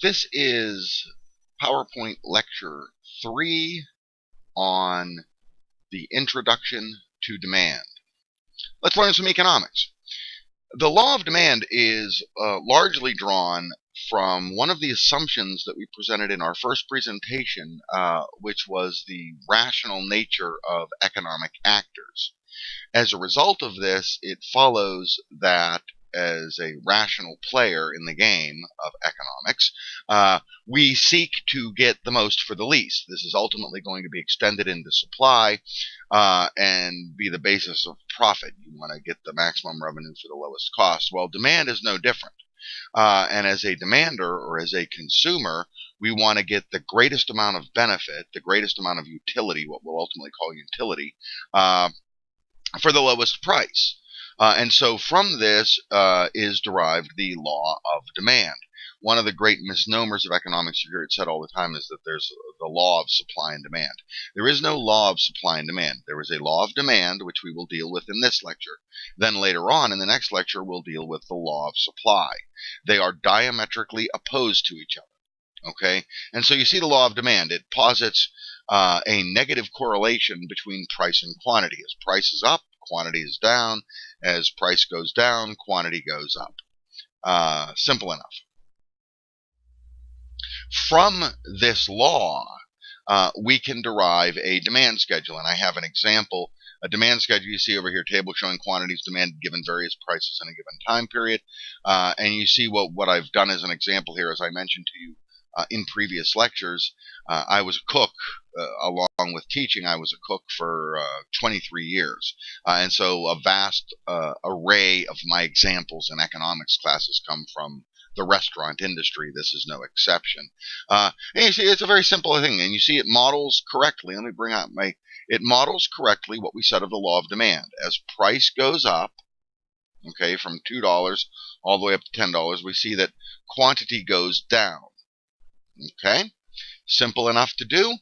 This is PowerPoint Lecture 3 on the Introduction to Demand. Let's learn some economics. The law of demand is largely drawn from one of the assumptions that we presented in our first presentation, which was the rational nature of economic actors. As a result of this, it follows that as a rational player in the game of economics, we seek to get the most for the least. This is ultimately going to be extended into supply and be the basis of profit. You want to get the maximum revenue for the lowest cost. Well, demand is no different. And as a demander or as a consumer, we want to get the greatest amount of benefit, the greatest amount of utility, what we'll ultimately call utility, for the lowest price. And so from this is derived the law of demand. One of the great misnomers of economics you hear it said all the time is that there's the law of supply and demand. There is no law of supply and demand. There is a law of demand, which we will deal with in this lecture. Then later on in the next lecture, we'll deal with the law of supply. They are diametrically opposed to each other. Okay? And so you see the law of demand. It posits a negative correlation between price and quantity. As price is up, quantity is down. As price goes down, quantity goes up. Simple enough. From this law, we can derive a demand schedule. And I have an example. A demand schedule you see over here, table showing quantities demanded given various prices in a given time period. And you see what I've done as an example here, as I mentioned to you in previous lectures. I was a cook. Along with teaching, I was a cook for 23 years. And so a vast array of my examples in economics classes come from the restaurant industry. This is no exception. And you see, it's a very simple thing, and you see it models correctly. Let me bring out it models correctly what we said of the law of demand. As price goes up, okay, from $2 all the way up to $10, we see that quantity goes down. Okay, simple enough to do.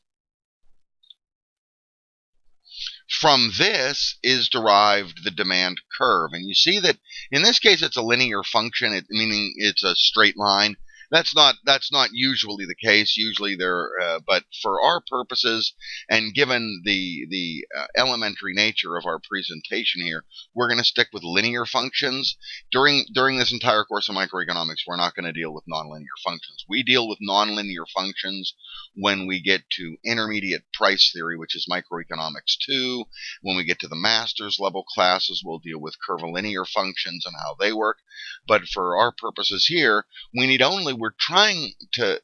From this is derived the demand curve. And you see that in this case it's a linear function, meaning it's a straight line. That's not usually the case. Usually but for our purposes, and given the elementary nature of our presentation here, we're going to stick with linear functions. During this entire course of microeconomics, we're not going to deal with nonlinear functions. We deal with nonlinear functions when we get to intermediate price theory, which is microeconomics 2. When we get to the master's level classes, we'll deal with curvilinear functions and how they work. But for our purposes here, we're trying to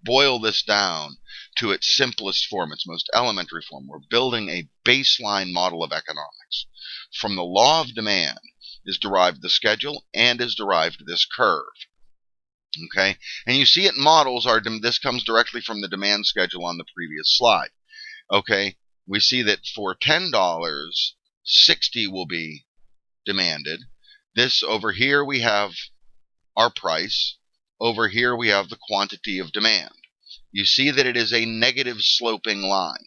boil this down to its simplest form, its most elementary form. We're building a baseline model of economics. From the law of demand is derived the schedule and is derived this curve. Okay, and you see it models this comes directly from the demand schedule on the previous slide. Okay, we see that for $10, 60 will be demanded. This over here we have our price. Over here we have the quantity of demand. You see that it is a negative sloping line.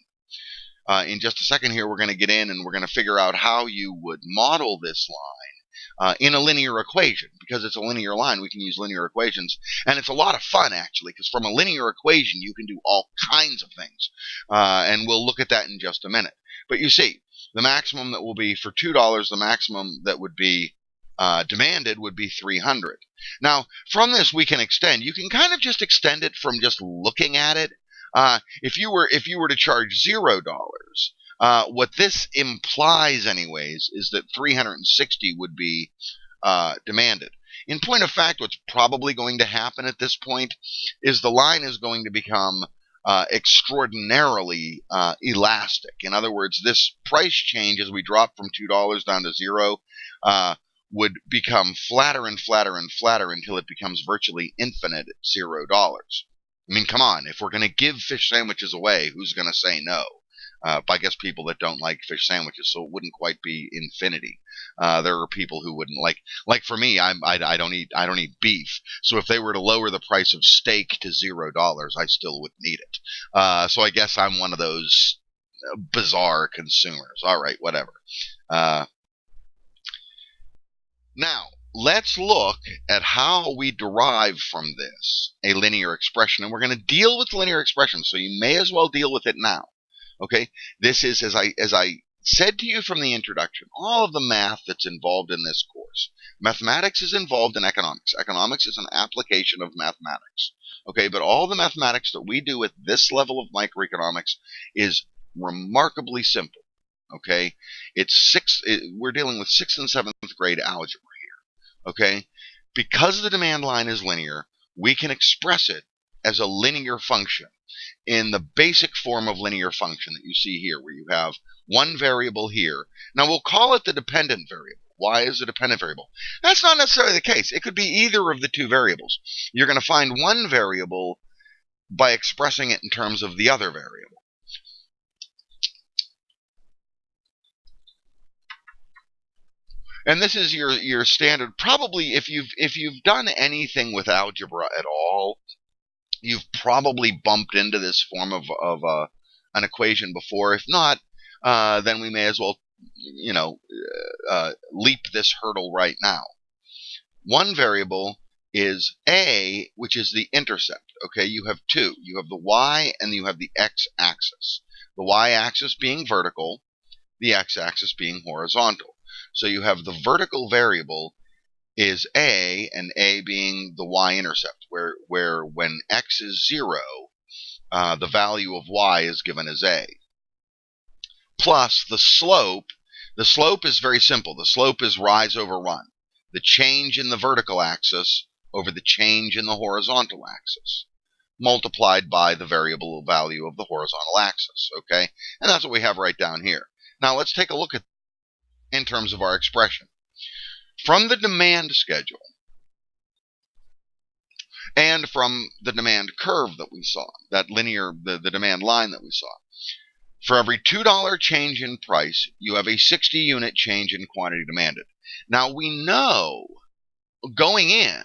In just a second here we're going to get in and we're going to figure out how you would model this line in a linear equation. Because it's a linear line, we can use linear equations. And it's a lot of fun, actually, because from a linear equation you can do all kinds of things. And we'll look at that in just a minute. But you see, the maximum that will be for $2, the maximum that would be demanded would be 300. Now, from this we can extend. You can kind of just extend it from just looking at it. If you were to charge $0, what this implies, anyways, is that 360 would be demanded. In point of fact, what's probably going to happen at this point is the line is going to become extraordinarily elastic. In other words, this price change as we drop from $2 down to 0 would become flatter and flatter and flatter until it becomes virtually infinite at $0. I mean, come on, if we're going to give fish sandwiches away, who's going to say no? I guess people that don't like fish sandwiches, so it wouldn't quite be infinity. There are people who wouldn't like for me, I don't eat beef. So if they were to lower the price of steak to $0, I still wouldn't eat it. So I guess I'm one of those bizarre consumers. All right, whatever. Now, let's look at how we derive from this a linear expression. And we're going to deal with linear expressions, so you may as well deal with it now. Okay? This is, as I said to you from the introduction, all of the math that's involved in this course. Mathematics is involved in economics. Economics is an application of mathematics. Okay, but all the mathematics that we do at this level of microeconomics is remarkably simple. Okay, we're dealing with 6th and 7th grade algebra here. Okay, because the demand line is linear, we can express it as a linear function in the basic form of linear function that you see here, where you have one variable here. Now we'll call it the dependent variable. Y is the dependent variable. That's not necessarily the case. It could be either of the two variables. You're going to find one variable by expressing it in terms of the other variable. And this is your standard. Probably if you've done anything with algebra at all, you've probably bumped into this form of an equation before. If not, then we may as well, leap this hurdle right now. One variable is A, which is the intercept. Okay, you have two. You have the y and you have the x-axis. The y-axis being vertical, the x-axis being horizontal. So you have the vertical variable is A, and A being the y-intercept, where when x is 0, the value of y is given as A. Plus the slope. The slope is very simple. The slope is rise over run. The change in the vertical axis over the change in the horizontal axis, multiplied by the variable value of the horizontal axis. Okay? And that's what we have right down here. Now let's take a look at in terms of our expression. From the demand schedule and from the demand curve that we saw, that linear, the demand line that we saw, for every $2 change in price, you have a 60 unit change in quantity demanded. Now we know, going in,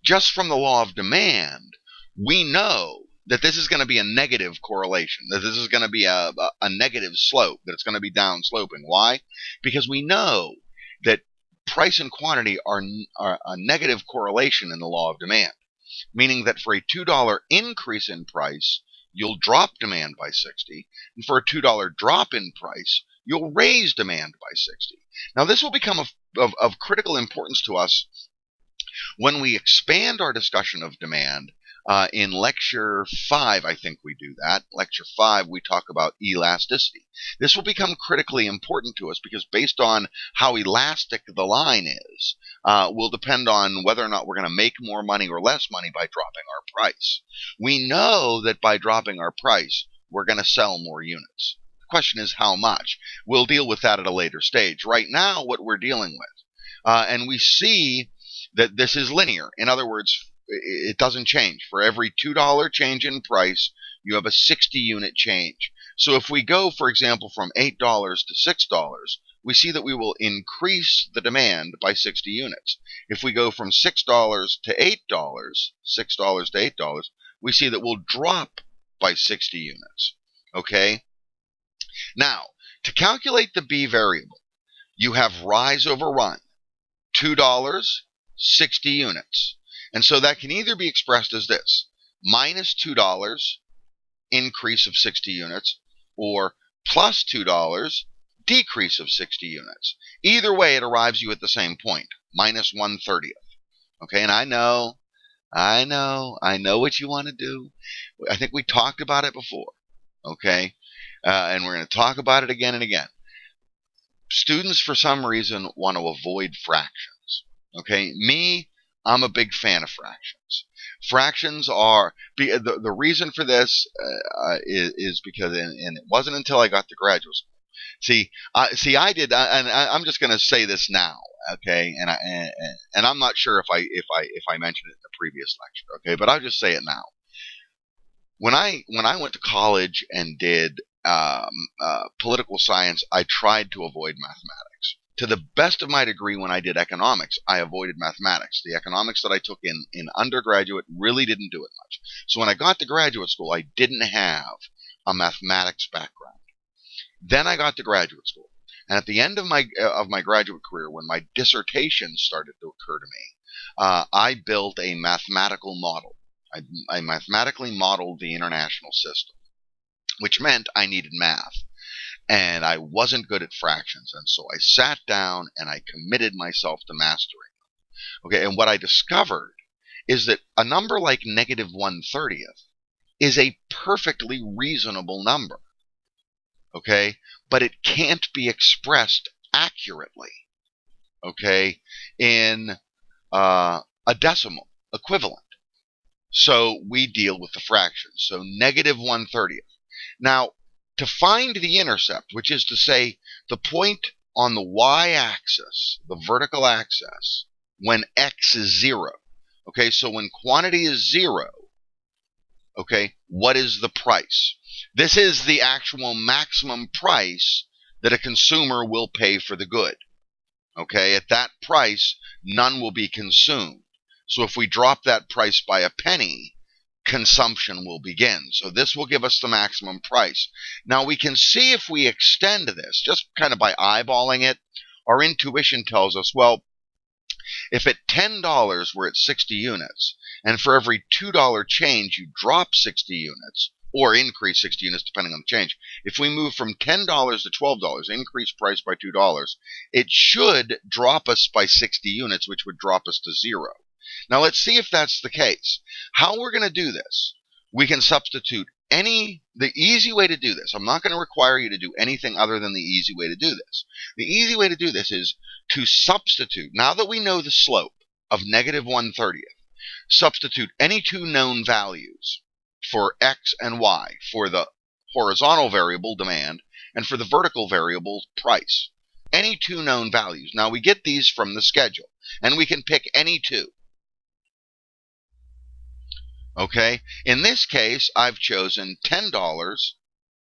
just from the law of demand, we know that this is going to be a negative correlation, that this is going to be a negative slope, that it's going to be down sloping. Why? Because we know that price and quantity are a negative correlation in the law of demand, meaning that for a $2 increase in price, you'll drop demand by 60, and for a $2 drop in price, you'll raise demand by 60. Now this will become of critical importance to us when we expand our discussion of demand. In Lecture 5, I think we do that. Lecture 5, we talk about elasticity. This will become critically important to us because based on how elastic the line is, will depend on whether or not we're going to make more money or less money by dropping our price. We know that by dropping our price, we're going to sell more units. The question is how much. We'll deal with that at a later stage. Right now, what we're dealing with, and we see that this is linear. In other words, it doesn't change. For every $2 change in price, you have a 60 unit change. So if we go, for example, from $8 to $6, we see that we will increase the demand by 60 units. If we go from $6 to $8, we see that we'll drop by 60 units. Okay? Now, to calculate the B variable, you have rise over run. $2, 60 units. And so that can either be expressed as this, minus $2, increase of 60 units, or plus $2, decrease of 60 units. Either way, it arrives you at the same point, minus 1/30th. Okay, and I know what you want to do. I think we talked about it before. Okay, and we're going to talk about it again and again. Students, for some reason, want to avoid fractions. Okay, I'm a big fan of fractions. Fractions are the reason for this is because, and it wasn't until I got to graduate school. I did, and I'm just going to say this now, okay? And I'm not sure if I mentioned it in the previous lecture, okay? But I'll just say it now. When I went to college and did political science, I tried to avoid mathematics. To the best of my degree, when I did economics, I avoided mathematics. The economics that I took in undergraduate really didn't do it much. So when I got to graduate school, I didn't have a mathematics background. Then I got to graduate school. And at the end of my graduate career, when my dissertation started to occur to me, I built a mathematical model. I mathematically modeled the international system, which meant I needed math. And I wasn't good at fractions. And so I sat down and I committed myself to mastering them. Okay, and what I discovered is that a number like negative 1/30th is a perfectly reasonable number. Okay, but it can't be expressed accurately, okay, in a decimal equivalent. So we deal with the fractions. So negative 1/30th. Now, to find the intercept, which is to say the point on the y-axis, the vertical axis, when x is 0. Okay, so when quantity is 0, okay, what is the price? This is the actual maximum price that a consumer will pay for the good. Okay, at that price, none will be consumed. So if we drop that price by a penny, consumption will begin. So this will give us the maximum price. Now we can see if we extend this, just kind of by eyeballing it, our intuition tells us, well, if at $10 we're at 60 units, and for every $2 change you drop 60 units, or increase 60 units depending on the change, if we move from $10 to $12, increase price by $2, it should drop us by 60 units, which would drop us to 0. Now let's see if that's the case. How we're going to do this, we can substitute the easy way to do this. I'm not going to require you to do anything other than the easy way to do this. The easy way to do this is to substitute, now that we know the slope of negative 1/30th, substitute any two known values for x and y, for the horizontal variable demand and for the vertical variable price. Any two known values. Now we get these from the schedule, and we can pick any two. Okay, in this case, I've chosen $10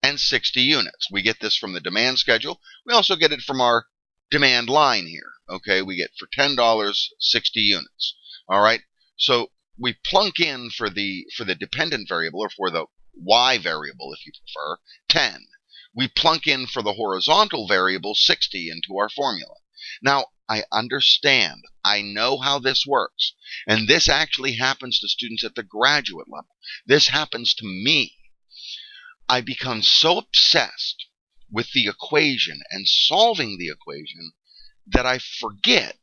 and 60 units. We get this from the demand schedule. We also get it from our demand line here. Okay, we get for $10, 60 units. All right, so we plunk in for the dependent variable, or for the y variable, if you prefer, 10. We plunk in for the horizontal variable, 60, into our formula. Now, I understand. I know how this works. And this actually happens to students at the graduate level. This happens to me. I become so obsessed with the equation and solving the equation that I forget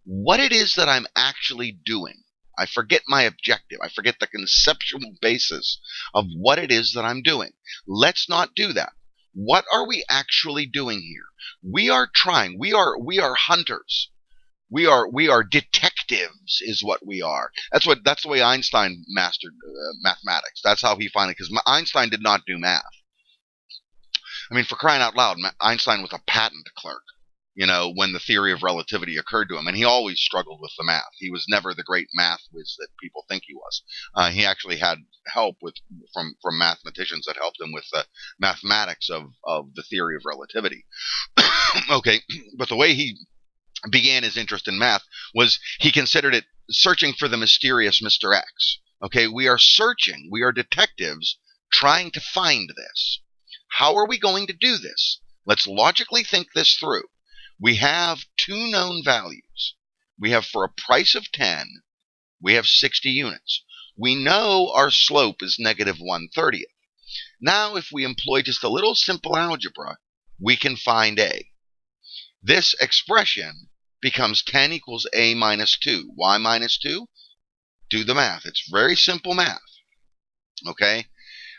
what it is that I'm actually doing. I forget my objective. I forget the conceptual basis of what it is that I'm doing. Let's not do that. What are we actually doing here? We are trying. We are hunters. We are detectives, is what we are. That's the way Einstein mastered mathematics. That's how he finally, because Einstein did not do math. I mean, for crying out loud, Einstein was a patent clerk, when the theory of relativity occurred to him, and he always struggled with the math. He was never the great math whiz that people think he was. He actually had help from mathematicians that helped him with the mathematics of the theory of relativity. Okay, but the way he began his interest in math was he considered it searching for the mysterious Mr. X. Okay, we are searching, we are detectives trying to find this. How are we going to do this? Let's logically think this through. We have two known values. We have, for a price of 10, we have 60 units. We know our slope is negative 1/30th. Now, if we employ just a little simple algebra, we can find A. This expression becomes 10 equals A minus 2. Why minus 2? Do the math. It's very simple math. Okay?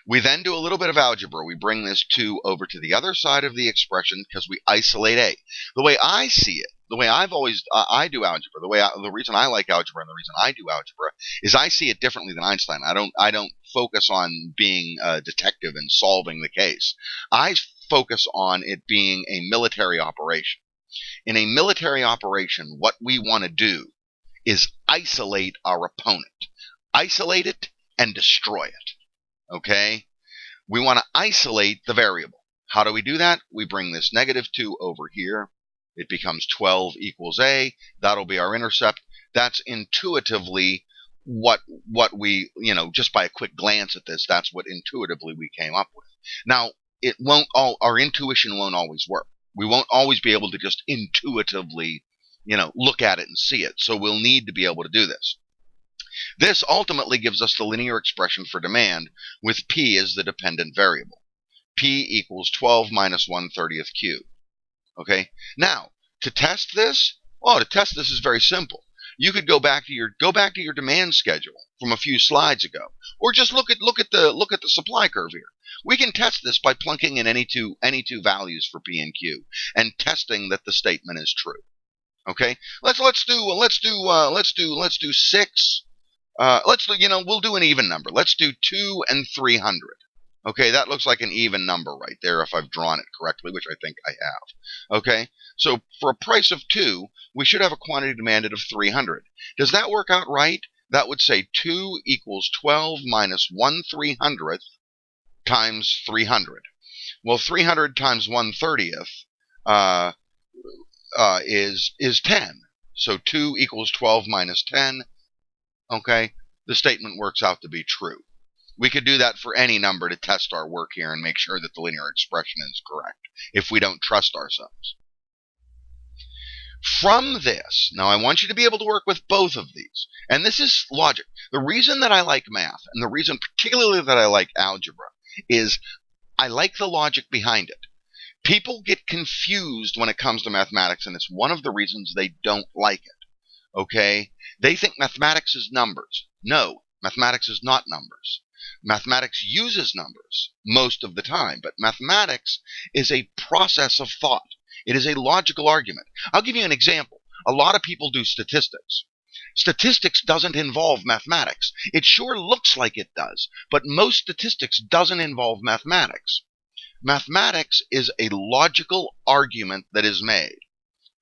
We then do a little bit of algebra. We bring this 2 over to the other side of the expression because we isolate A. The way I see it, the way I do algebra, the reason I like algebra and the reason I do algebra is I see it differently than Einstein. I don't focus on being a detective and solving the case. I focus on it being a military operation. In a military operation, what we want to do is isolate our opponent. Isolate it and destroy it. Okay? We want to isolate the variable. How do we do that? We bring this negative 2 over here. It becomes 12 equals A. That'll be our intercept. That's intuitively what we, just by a quick glance at this, that's what intuitively we came up with. Now, our intuition won't always work. We won't always be able to just intuitively, look at it and see it. So we'll need to be able to do this. This ultimately gives us the linear expression for demand with P as the dependent variable. P equals 12 minus 1/30th Q. Okay? Now, to test this is very simple. You could go back to your demand schedule from a few slides ago, or just look at the supply curve here. We can test this by plunking in any two values for P and Q and testing that the statement is true. Okay? Let's do 6. We'll do an even number. Let's do 2 and 300. Okay, that looks like an even number right there if I've drawn it correctly, which I think I have. Okay, so for a price of 2, we should have a quantity demanded of 300. Does that work out right? That would say 2 equals 12 minus 1/300th times 300. Well, 300 times 1/30th is 10. So 2 equals 12 minus 10. Okay, the statement works out to be true. We could do that for any number to test our work here and make sure that the linear expression is correct if we don't trust ourselves. From this, now I want you to be able to work with both of these. And this is logic. The reason that I like math, and the reason particularly that I like algebra, is I like the logic behind it. People get confused when it comes to mathematics, and it's one of the reasons they don't like it. Okay? They think mathematics is numbers. No, mathematics is not numbers. Mathematics uses numbers most of the time, but mathematics is a process of thought. It is a logical argument. I'll give you an example. A lot of people do statistics. Statistics doesn't involve mathematics. It sure looks like it does, but most statistics doesn't involve mathematics. Mathematics is a logical argument that is made.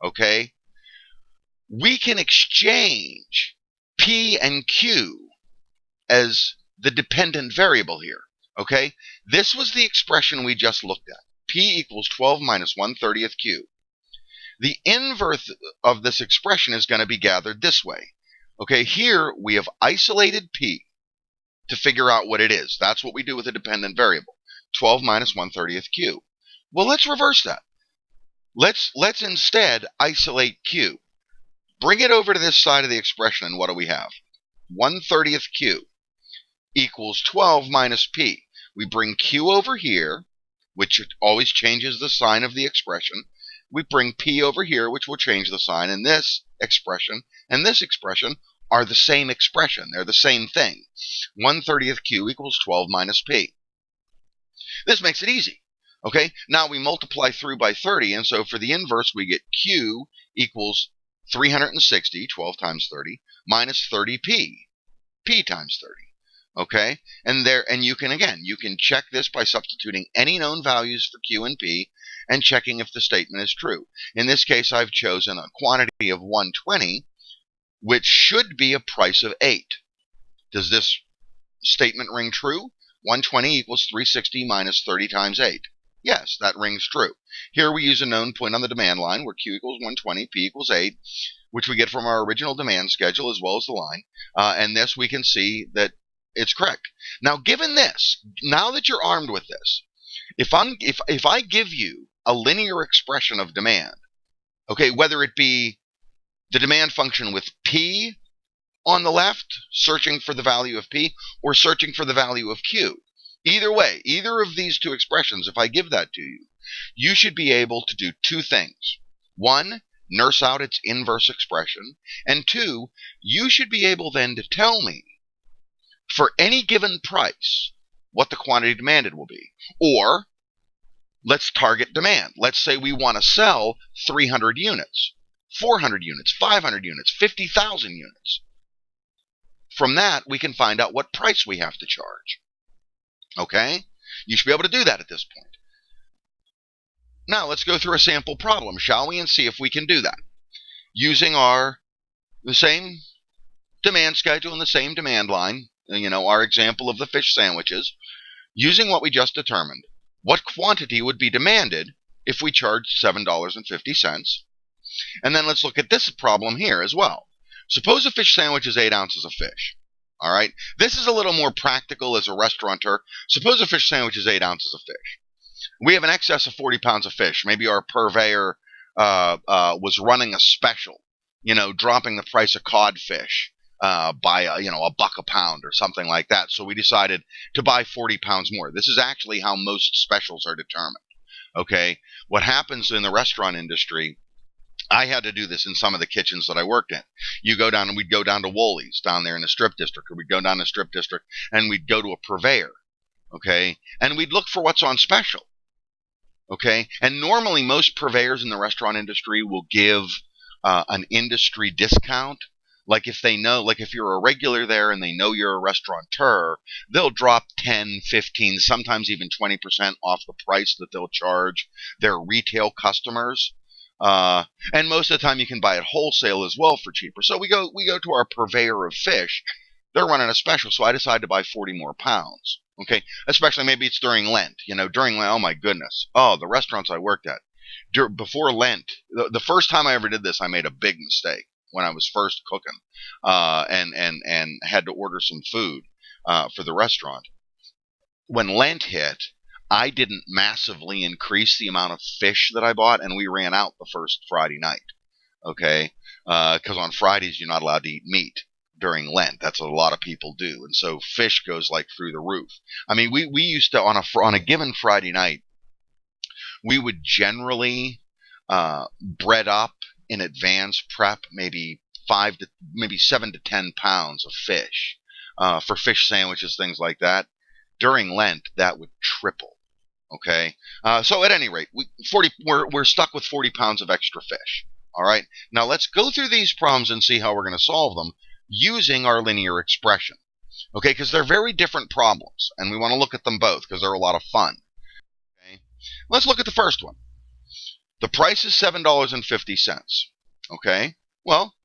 Okay? We can exchange P and Q as the dependent variable here. Okay? This was the expression we just looked at. P equals 12 minus 1/30th Q. The inverse of this expression is going to be gathered this way. Okay, here we have isolated P to figure out what it is. That's what we do with a dependent variable. 12 minus 1/30th Q. Well, let's reverse that. Let's instead isolate Q. Bring it over to this side of the expression, and what do we have? 1/30th Q equals 12 minus P. We bring Q over here, which always changes the sign of the expression. We bring P over here, which will change the sign. And this expression and this expression are the same expression. They're the same thing. 1/30th Q equals 12 minus P. This makes it easy. Okay, now we multiply through by 30, and so for the inverse, we get Q equals 360, 12 times 30, minus 30P, P times 30. Okay, and you can check this by substituting any known values for Q and P and checking if the statement is true. In this case, I've chosen a quantity of 120, which should be a price of 8. Does this statement ring true? 120 equals 360 minus 30 times 8. Yes, that rings true. Here we use a known point on the demand line where Q equals 120, P equals 8, which we get from our original demand schedule as well as the line. And this we can see that it's correct. Now, given this, now that you're armed with this, if I give you a linear expression of demand, okay, whether it be the demand function with P on the left, searching for the value of P, or searching for the value of Q, either way, either of these two expressions, if I give that to you, you should be able to do two things. One, nurse out its inverse expression, and two, you should be able then to tell me for any given price what the quantity demanded will be. Or let's target demand. Let's say we want to sell 300 units, 400 units, 500 units, 50,000 units. From that, we can find out what price we have to charge. Okay? You should be able to do that at this point. Now, let's go through a sample problem, shall we, and see if we can do that. Using the same demand schedule and the same demand line, our example of the fish sandwiches, using what we just determined, what quantity would be demanded if we charged $7.50? And then let's look at this problem here as well. Suppose a fish sandwich is 8 ounces of fish. All right? This is a little more practical as a restaurateur. Suppose a fish sandwich is 8 ounces of fish. We have an excess of 40 pounds of fish. Maybe our purveyor was running a special, dropping the price of codfish by a buck a pound or something like that. So we decided to buy 40 pounds more. This is actually how most specials are determined. Okay, what happens in the restaurant industry, I had to do this in some of the kitchens that I worked in. We'd go down to Woolies down there in the Strip District, or we'd go down the Strip District and we'd go to a purveyor, okay, and we'd look for what's on special, okay, and normally most purveyors in the restaurant industry will give an industry discount. Like if you're a regular there and they know you're a restaurateur, they'll drop 10, 15, sometimes even 20% off the price that they'll charge their retail customers. And most of the time you can buy it wholesale as well for cheaper. So we go to our purveyor of fish. They're running a special, so I decided to buy 40 more pounds. Okay, especially maybe it's during Lent. During Lent, oh my goodness. Oh, the restaurants I worked at before Lent, the first time I ever did this, I made a big mistake when I was first cooking, and had to order some food for the restaurant. When Lent hit, I didn't massively increase the amount of fish that I bought, and we ran out the first Friday night. Okay, because on Fridays you're not allowed to eat meat during Lent. That's what a lot of people do, and so fish goes like through the roof. I mean, we used to on a given Friday night, we would generally bread up in advance, prep maybe 7 to 10 pounds of fish for fish sandwiches, things like that. During Lent, that would triple. Okay, so at any rate, we're stuck with 40 pounds of extra fish. All right, now let's go through these problems and see how we're going to solve them using our linear expression. Okay, because they're very different problems, and we want to look at them both because they're a lot of fun. Okay, let's look at the first one. The price is $7.50. Okay, well,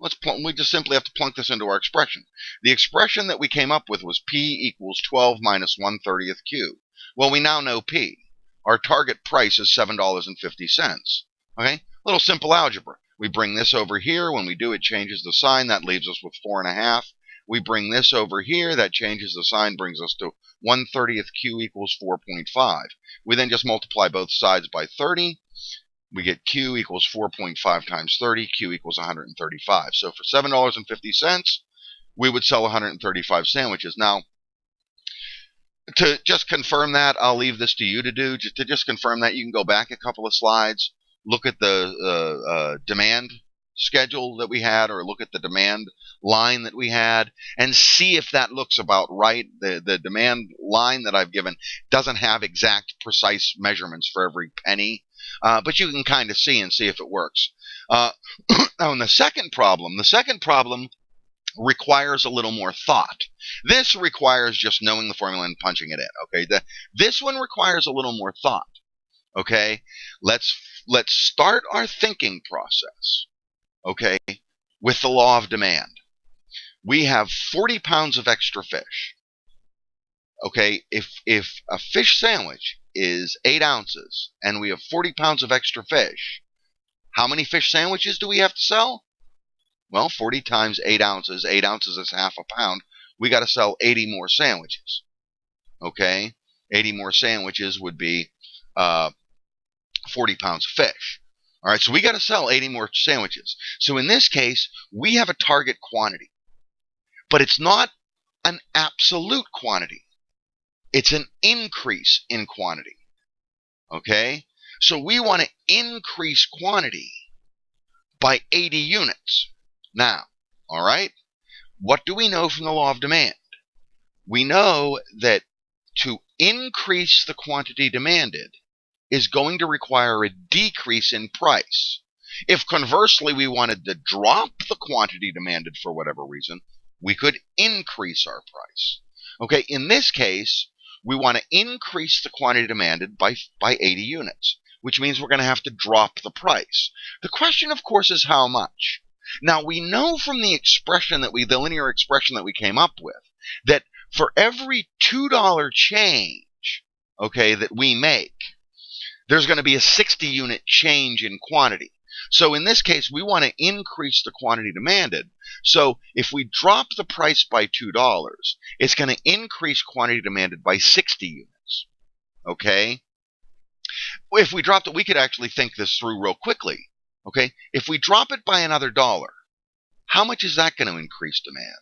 we just simply have to plunk this into our expression. The expression that we came up with was P equals 12 minus 1/30th Q. Well, we now know P. Our target price is $7.50. Okay, little simple algebra. We bring this over here. When we do, it changes the sign. That leaves us with 4.5. We bring this over here. That changes the sign, brings us to 1/30th Q equals 4.5. We then just multiply both sides by 30. We get Q equals 4.5 times 30. Q equals 135. So for $7.50, we would sell 135 sandwiches. Now, to just confirm that, I'll leave this to you to do. To just confirm that, you can go back a couple of slides, look at the demand schedule that we had, or look at the demand line that we had, and see if that looks about right. The demand line that I've given doesn't have exact, precise measurements for every penny, but you can kind of see if it works. Now, in the second problem requires a little more thought. This requires just knowing the formula and punching it in. Okay, this one requires a little more thought. Okay, let's start our thinking process. Okay, with the law of demand. We have 40 pounds of extra fish. Okay, if a fish sandwich is 8 ounces and we have 40 pounds of extra fish, how many fish sandwiches do we have to sell? Well, 40 times 8 ounces. 8 ounces is half a pound. We got to sell 80 more sandwiches. Okay, 80 more sandwiches would be 40 pounds of fish. All right, so we got to sell 80 more sandwiches. So in this case, we have a target quantity. But it's not an absolute quantity. It's an increase in quantity. Okay? So we want to increase quantity by 80 units. Now, all right, what do we know from the law of demand? We know that to increase the quantity demanded is going to require a decrease in price. If conversely we wanted to drop the quantity demanded for whatever reason, we could increase our price. Okay, in this case, we want to increase the quantity demanded by 80 units, which means we're going to have to drop the price. The question, of course, is how much. Now, we know from the linear expression that we came up with, that for every $2 change, okay, that we make, there's going to be a 60-unit change in quantity. So in this case, we want to increase the quantity demanded. So if we drop the price by $2, it's going to increase quantity demanded by 60 units. Okay? if we dropped it, we could actually think this through real quickly. Okay, if we drop it by another $1, how much is that going to increase demand?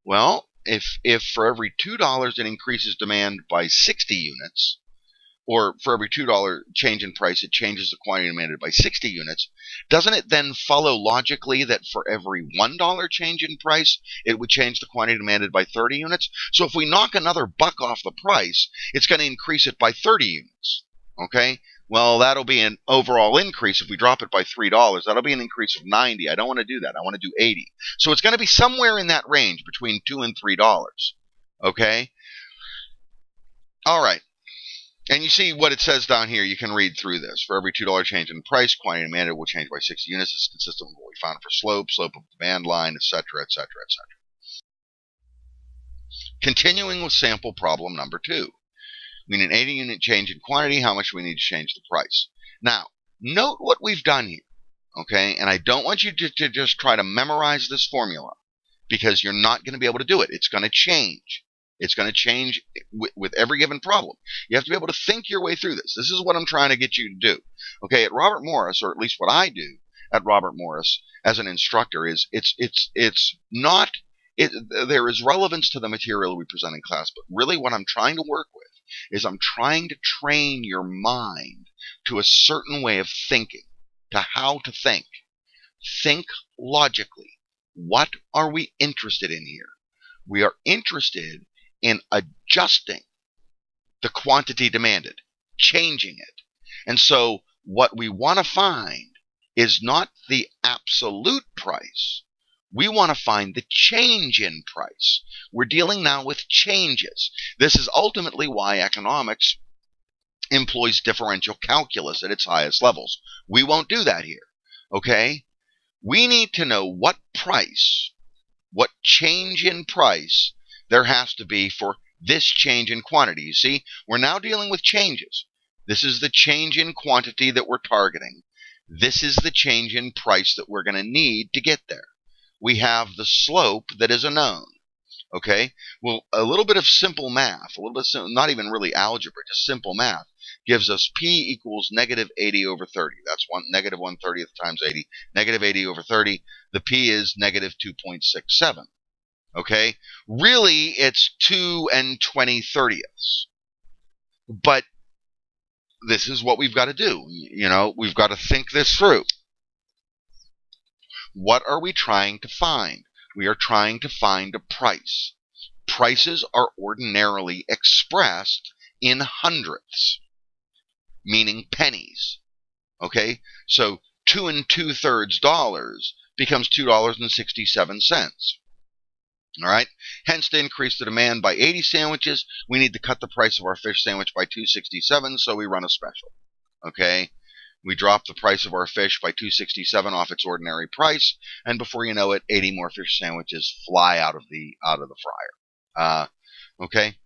Well, if for every $2 it increases demand by 60 units, or for every $2 change in price it changes the quantity demanded by 60 units, doesn't it then follow logically that for every $1 change in price it would change the quantity demanded by 30 units? So if we knock another buck off the price, it's going to increase it by 30 units. Okay? Well, that'll be an overall increase. If we drop it by $3, that'll be an increase of 90. I don't want to do that. I want to do 80. So it's going to be somewhere in that range between $2 and $3. Okay? All right. And you see what it says down here. You can read through this. For every $2 change in price, quantity demanded will change by 60 units. It's consistent with what we found for slope of demand line, etc., etc., etc. Continuing with sample problem number 2. We need an 80 unit change in quantity. How much do we need to change the price? Now, note what we've done here, okay? And I don't want you to just try to memorize this formula, because you're not going to be able to do it. It's going to change. It's going to change with every given problem. You have to be able to think your way through this. This is what I'm trying to get you to do. Okay, at Robert Morris, or at least what I do at Robert Morris as an instructor, is there is relevance to the material we present in class, but really what I'm trying to work with is I'm trying to train your mind to a certain way of thinking, to how to think. Think logically. What are we interested in here? We are interested in adjusting the quantity demanded, changing it. And so what we want to find is not the absolute price. We want to find the change in price. We're dealing now with changes. This is ultimately why economics employs differential calculus at its highest levels. We won't do that here, okay? We need to know what price, what change in price there has to be for this change in quantity. You see, we're now dealing with changes. This is the change in quantity that we're targeting. This is the change in price that we're going to need to get there. We have the slope that is a known. Okay? Well, a little bit of simple math, not even really algebra, just simple math, gives us P equals negative 80 over 30. That's negative 1/30 times 80. Negative 80 over 30. The P is negative 2.67. Okay? Really, it's 2 20/30. But this is what we've got to do. You know, we've got to think this through. What are we trying to find? We are trying to find a price. Prices are ordinarily expressed in hundredths, meaning pennies. Okay? So 2 2/3 dollars becomes $2.67. All right? Hence, to increase the demand by 80 sandwiches, we need to cut the price of our fish sandwich by $2.67, so we run a special. Okay? We drop the price of our fish by $2.67 off its ordinary price, and before you know it, 80 more fish sandwiches fly out of the fryer. Okay.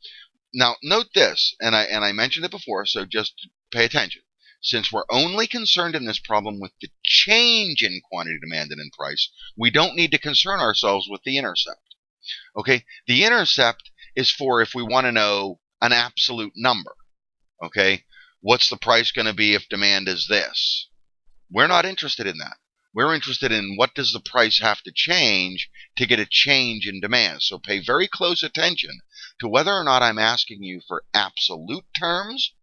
Now note this, and I mentioned it before, so just pay attention. Since we're only concerned in this problem with the change in quantity demanded in price, we don't need to concern ourselves with the intercept. Okay. The intercept is for if we want to know an absolute number. Okay. What's the price going to be if demand is this? We're not interested in that. We're interested in what does the price have to change to get a change in demand. So pay very close attention to whether or not I'm asking you for absolute terms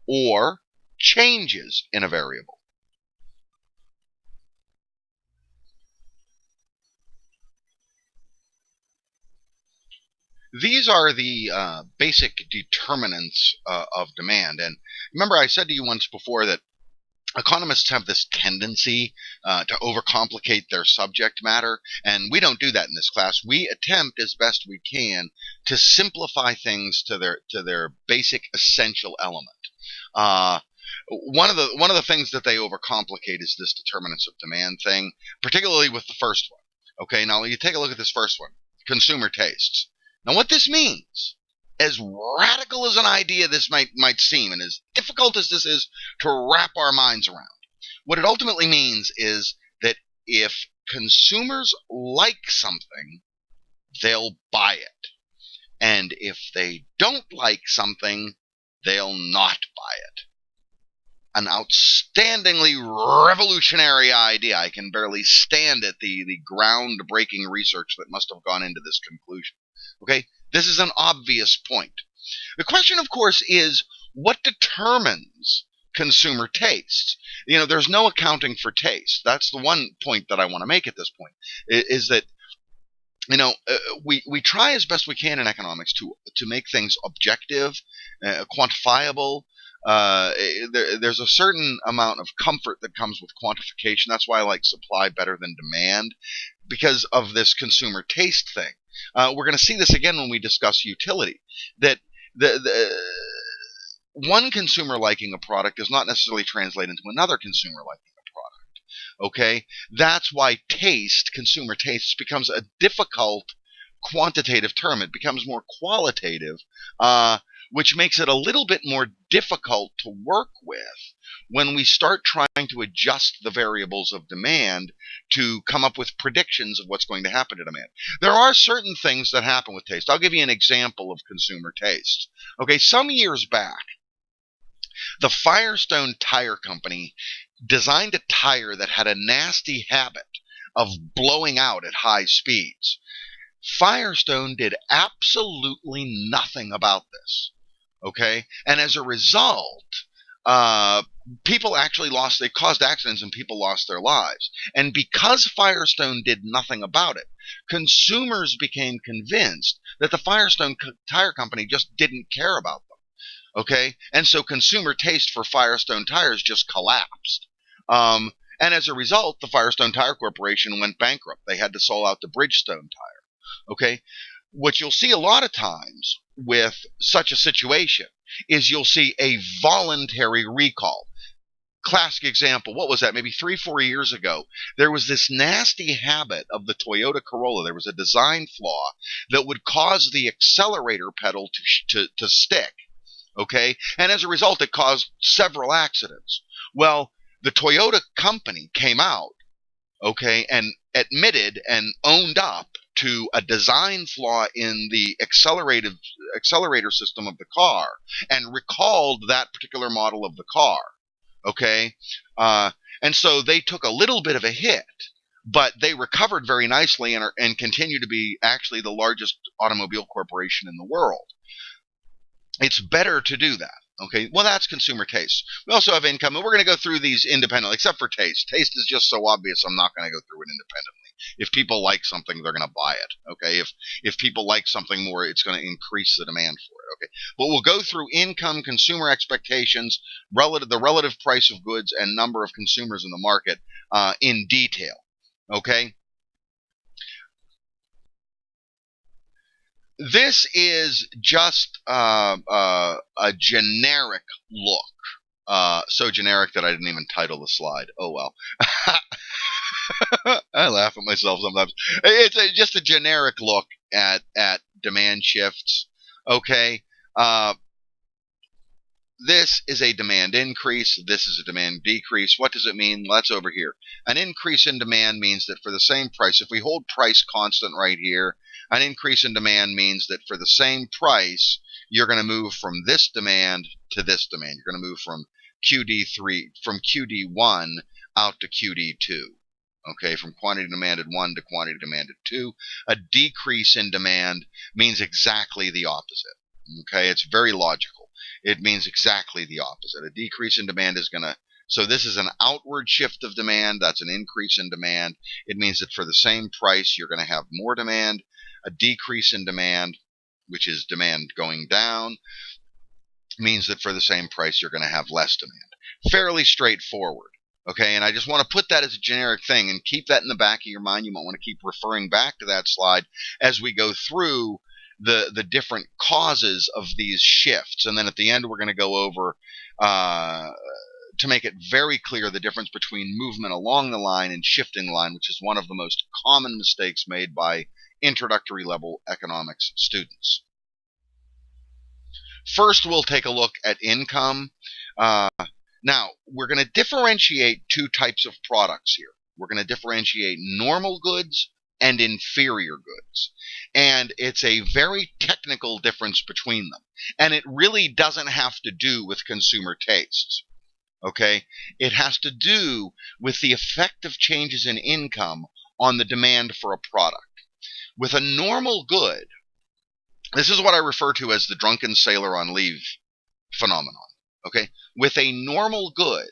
or changes in a variable. These are the basic determinants of demand. And remember, I said to you once before that economists have this tendency to overcomplicate their subject matter, and we don't do that in this class. We attempt as best we can to simplify things to their basic essential element. One of the things that they overcomplicate is this determinants of demand thing, particularly with the first one. Okay, now you take a look at this first one, consumer tastes. Now what this means, as radical as an idea this might seem, and as difficult as this is to wrap our minds around, what it ultimately means is that if consumers like something, they'll buy it. And if they don't like something, they'll not buy it. an outstandingly revolutionary idea. I can barely stand it, the groundbreaking research that must have gone into this conclusion. Okay, this is an obvious point. The question, of course, is what determines consumer tastes? There's no accounting for taste. That's the one point that I want to make at this point, is that we try as best we can in economics to make things objective, quantifiable. There's a certain amount of comfort that comes with quantification. That's why I like supply better than demand, because of this consumer taste thing. We're going to see this again when we discuss utility, that the one consumer liking a product does not necessarily translate into another consumer liking a product. Okay, that's why consumer taste, becomes a difficult quantitative term. It becomes more qualitative, which makes it a little bit more difficult to work with when we start trying to adjust the variables of demand to come up with predictions of what's going to happen to demand. There are certain things that happen with taste. I'll give you an example of consumer taste. Okay, some years back, the Firestone Tire Company designed a tire that had a nasty habit of blowing out at high speeds. Firestone did absolutely nothing about this. Okay, and as a result, they caused accidents and people lost their lives. And because Firestone did nothing about it, consumers became convinced that the Firestone Tire Company just didn't care about them. Okay, and so consumer taste for Firestone tires just collapsed. And as a result, the Firestone Tire Corporation went bankrupt. They had to sell out the Bridgestone tire. Okay, what you'll see a lot of times with such a situation is you'll see a voluntary recall. Classic example, what was that? Maybe 3-4 years ago, there was this nasty habit of the Toyota Corolla. There was a design flaw that would cause the accelerator pedal to stick. Okay, and as a result, it caused several accidents. Well, the Toyota company came out, okay, and admitted and owned up to a design flaw in the accelerator system of the car and recalled that particular model of the car. Okay, and so they took a little bit of a hit, but they recovered very nicely and continue to be actually the largest automobile corporation in the world. It's better to do that. Okay, well, that's consumer taste. We also have income, and we're going to go through these independently, except for taste. Taste is just so obvious, I'm not going to go through it independently. If people like something, they're going to buy it. Okay, if people like something more, it's going to increase the demand for it. Okay, but we'll go through income, consumer expectations, the relative price of goods, and number of consumers in the market in detail. Okay. This is just a generic look. So generic that I didn't even title the slide. Oh, well. I laugh at myself sometimes. It's just a generic look at demand shifts. Okay. This is a demand increase. This is a demand decrease. What does it mean? Well, that's over here. An increase in demand means that for the same price, if we hold price constant right here, an increase in demand means that for the same price, you're going to move from this demand to this demand. You're going to move from QD1 out to QD2. Okay, from quantity demanded 1 to quantity demanded 2. A decrease in demand means exactly the opposite. Okay, it's very logical. It means exactly the opposite. A decrease in demand is going to, so this is an outward shift of demand. That's an increase in demand. It means that for the same price, you're going to have more demand. A decrease in demand, which is demand going down, means that for the same price, you're going to have less demand. Fairly straightforward. Okay, and I just want to put that as a generic thing and keep that in the back of your mind. You might want to keep referring back to that slide as we go through the different causes of these shifts. And then at the end, we're going to go over, to make it very clear, the difference between movement along the line and shifting the line, which is one of the most common mistakes made by introductory level economics students. First, we'll take a look at income. Now, we're going to differentiate two types of products here. We're going to differentiate normal goods and inferior goods. And it's a very technical difference between them. And it really doesn't have to do with consumer tastes. Okay? It has to do with the effect of changes in income on the demand for a product. With a normal good, this is what I refer to as the drunken sailor on leave phenomenon. Okay? With a normal good,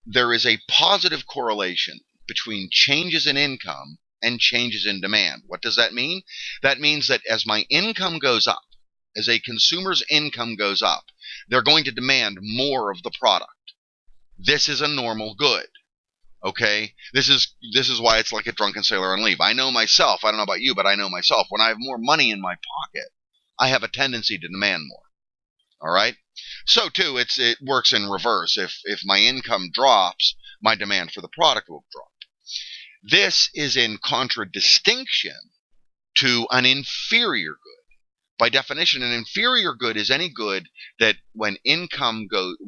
there is a positive correlation between changes in income and changes in demand. What does that mean? That means that as my income goes up, as a consumer's income goes up, they're going to demand more of the product. This is a normal good. Okay? This is why it's like a drunken sailor on leave. I know myself, I don't know about you, but I know myself. When I have more money in my pocket, I have a tendency to demand more. All right? So too, it works in reverse. If my income drops, my demand for the product will drop. This is in contradistinction to an inferior good. By definition, an inferior good is any good that when income goes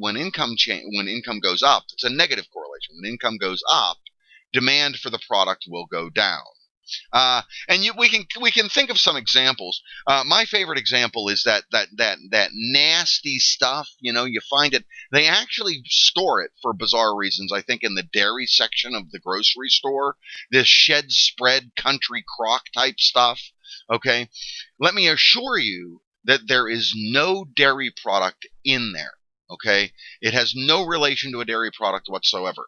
up, it's a negative correlation. When income goes up, demand for the product will go down. We can think of some examples. My favorite example is that nasty stuff. You find it. They actually store it for bizarre reasons. I think in the dairy section of the grocery store, this shed spread country crock type stuff. Okay, let me assure you that there is no dairy product in there. Okay, it has no relation to a dairy product whatsoever.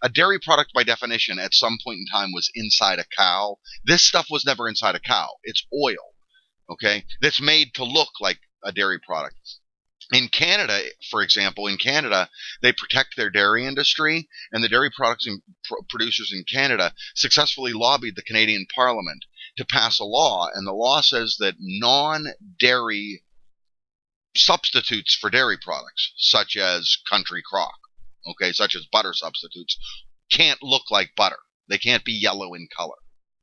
A dairy product, by definition, at some point in time was inside a cow. This stuff was never inside a cow. It's oil, okay, that's made to look like a dairy product. In Canada, for example, they protect their dairy industry, and the dairy products producers in Canada successfully lobbied the Canadian Parliament to pass a law, and the law says that non-dairy substitutes for dairy products, such as country crock, okay, such as butter substitutes, can't look like butter. They can't be yellow in color,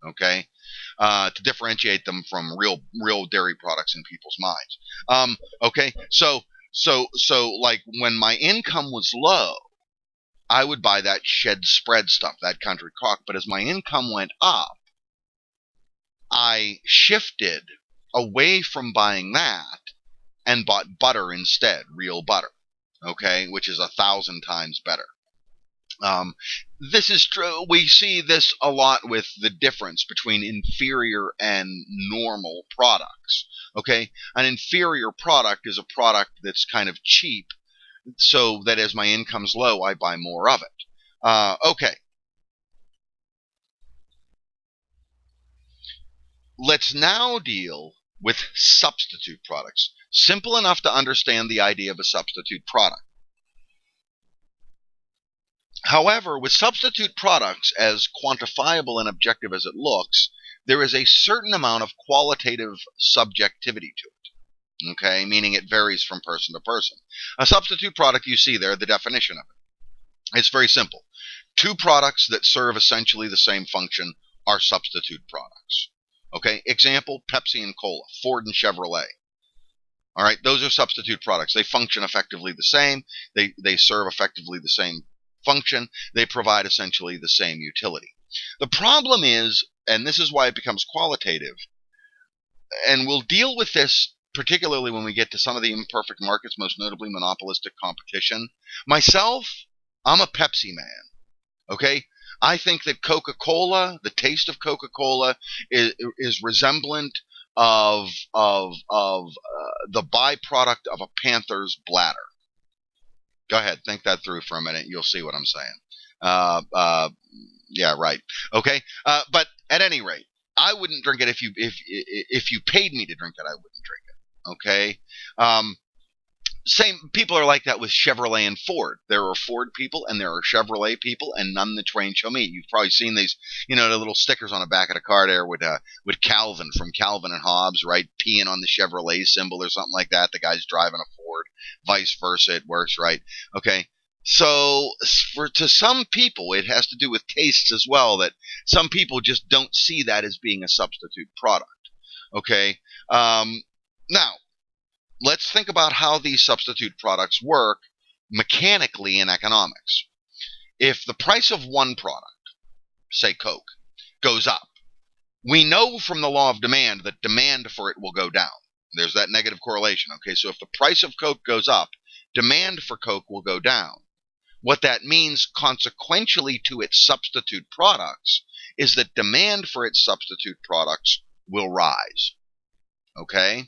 okay, to differentiate them from real dairy products in people's minds. Okay, so like when my income was low, I would buy that shed spread stuff, that country crock. But as my income went up, I shifted away from buying that and bought butter instead, real butter, okay, which is 1,000 times better. This is true. We see this a lot with the difference between inferior and normal products. Okay, an inferior product is a product that's kind of cheap, so that as my income's low, I buy more of it. Okay. Let's now deal with substitute products. Simple enough to understand the idea of a substitute product. However, with substitute products, as quantifiable and objective as it looks, there is a certain amount of qualitative subjectivity to it. Okay, meaning it varies from person to person. A substitute product, you see there, the definition of it. It's very simple. Two products that serve essentially the same function are substitute products. Okay, example, Pepsi and Cola, Ford and Chevrolet. All right, those are substitute products. They function effectively the same. They serve effectively the same function. They provide essentially the same utility. The problem is, and this is why it becomes qualitative, and we'll deal with this particularly when we get to some of the imperfect markets, most notably monopolistic competition. Myself, I'm a Pepsi man. Okay? I think that Coca-Cola, the taste of Coca-Cola, is resemblant of the byproduct of a panther's bladder. Go ahead, think that through for a minute. You'll see what I'm saying. Yeah, right. Okay, but at any rate, I wouldn't drink it if you paid me to drink it. I wouldn't drink it. Okay. Same people are like that with Chevrolet and Ford. There are Ford people and there are Chevrolet people, and none the twain shall meet. You've probably seen these, the little stickers on the back of the car there with Calvin from Calvin and Hobbes, right? Peeing on the Chevrolet symbol or something like that. The guy's driving a Ford, vice versa. It works, right? Okay. So to some people, it has to do with tastes as well. That some people just don't see that as being a substitute product. Okay. Now, let's think about how these substitute products work mechanically in economics. If the price of one product, say Coke, goes up, we know from the law of demand that demand for it will go down. There's that negative correlation. Okay, so if the price of Coke goes up, demand for Coke will go down. What that means consequentially to its substitute products is that demand for its substitute products will rise. Okay?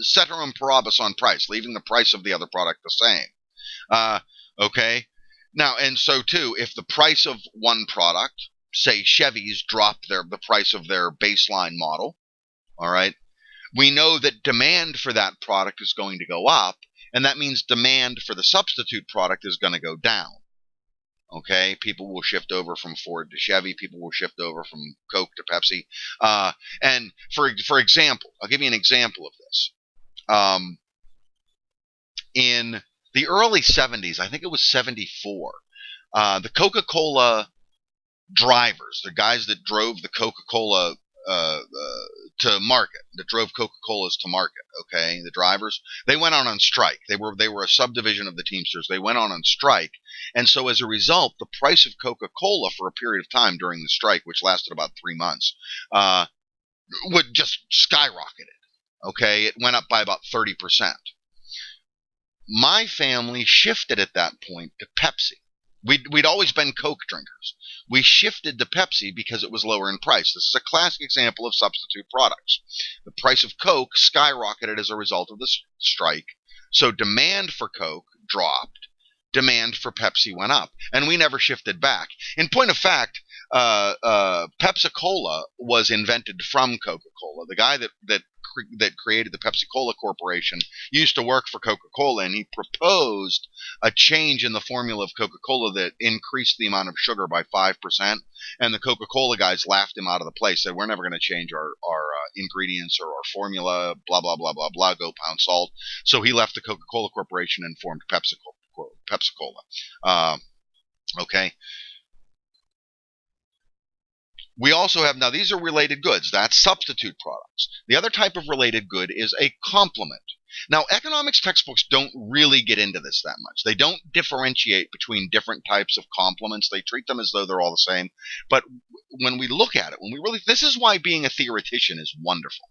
Ceterum paribus on price, leaving the price of the other product the same. Okay? Now, and so too, if the price of one product, say Chevy's, dropped the price of their baseline model, all right, we know that demand for that product is going to go up, and that means demand for the substitute product is going to go down. Okay, people will shift over from Ford to Chevy. People will shift over from Coke to Pepsi. And for example, I'll give you an example of this. In the early 70s, I think it was 74, the Coca-Cola drivers, the guys that drove the Coca-Cola to market, that drove Coca-Colas to market, okay, the drivers, they went on strike. They were a subdivision of the Teamsters. They went on strike, and so as a result, the price of Coca-Cola for a period of time during the strike, which lasted about 3 months, would just skyrocketed. Okay, it went up by about 30%. My family shifted at that point to Pepsi. We'd always been Coke drinkers. We shifted to Pepsi because it was lower in price. This is a classic example of substitute products. The price of Coke skyrocketed as a result of the strike, so demand for Coke dropped, demand for Pepsi went up, and we never shifted back. In point of fact, Pepsi-Cola was invented from Coca-Cola. The guy that created the Pepsi-Cola Corporation used to work for Coca-Cola, and he proposed a change in the formula of Coca-Cola that increased the amount of sugar by 5%, and the Coca-Cola guys laughed him out of the place, said, we're never going to change our ingredients or our formula, blah, blah, blah, blah, blah, go pound salt. So he left the Coca-Cola Corporation and formed Pepsi-Cola. Okay. We also have, now these are related goods. That's substitute products. The other type of related good is a complement. Now, economics textbooks don't really get into this that much. They don't differentiate between different types of complements. They treat them as though they're all the same. But when we look at it, this is why being a theoretician is wonderful.